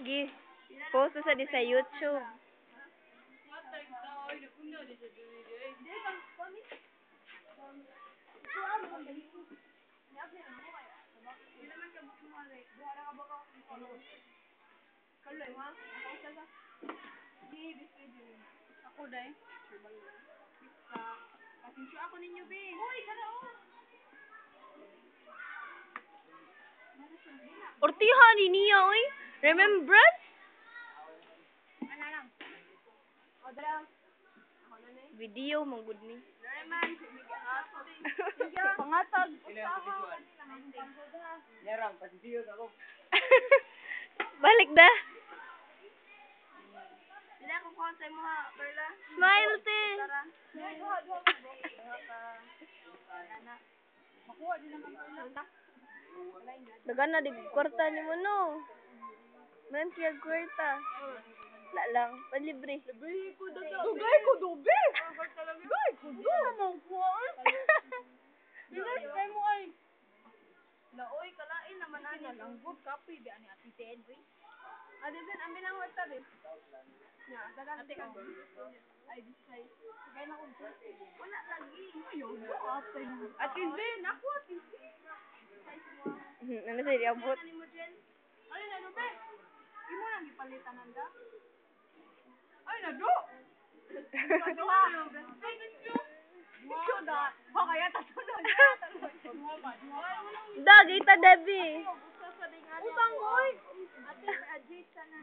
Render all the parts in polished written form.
Gi. Post sa di sa YouTube. Ako dai. Pasensya ako ninyo, be. Uy, karao. Ortihan ni niya, oy. Remembrance? Ano lang? O, dala. Video, manggod ni. Naman, sige, pangatag. Yarang, pasisiyo ako. Balik da. Sila ko kuha sa mo ha, Perla. Smile, te. Tara. Makuha din naman Perla. Dagan na, di kwarta ni mo, no. Man, kaya kwarta. Wala lang, panlibre. Dugay ko, dugay. Dugay ko, dugay. Dugay mo ay. Laoy, kalain naman ani. Langgut, kape, di ani ati Tedri. Adi din, ambil ang wata din. Ya, dagan. Ate ka. Ay, disay. Sige na ko. Wala lagi. Ayaw, ate. Ate din, ako ate. Ano sa'yo, abot? Ay, na do, be. Imo lang gipalitan nanda. Ay, na do. Nado ha. Ay, nado. Ikaw na. Ho, kaya tasunod. Dag, ita, Debbie. Utang ko, oy. Ate, adjust ka na.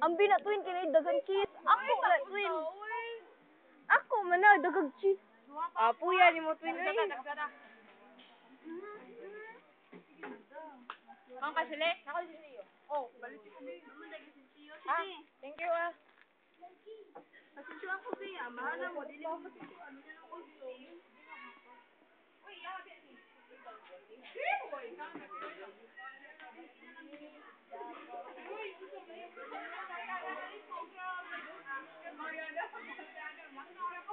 Ang binatuin kinay dagang cheese. Ako la twin. Ako man na dagang cheese. Apo yan mo twin ay. Ang kasili? Nako si Siyo. Oh, balik si Siyo. Naman lagi si Siyo. Sige. Thank you ah. Pasensya ako siya. Mahala mo. Dili mo kasi ano niya ng gusto. Uy, yabi ni. Uy,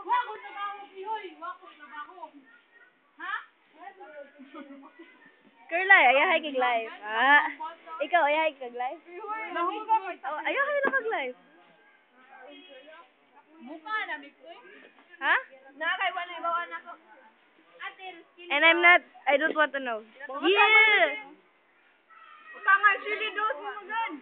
wako trabaho, Pihoy. Wako trabaho. Ha? Kerlay, ayahay kag live. Ah. Ikaw ayahay kag live. Nahuga pa. Oh, ayahay na kag live. Buka na, Mikoy. Ha? Nakay wala ibawan ako. Ate, And I'm not, I don't want to know. Yeah! Utangan, sili dos mo gan.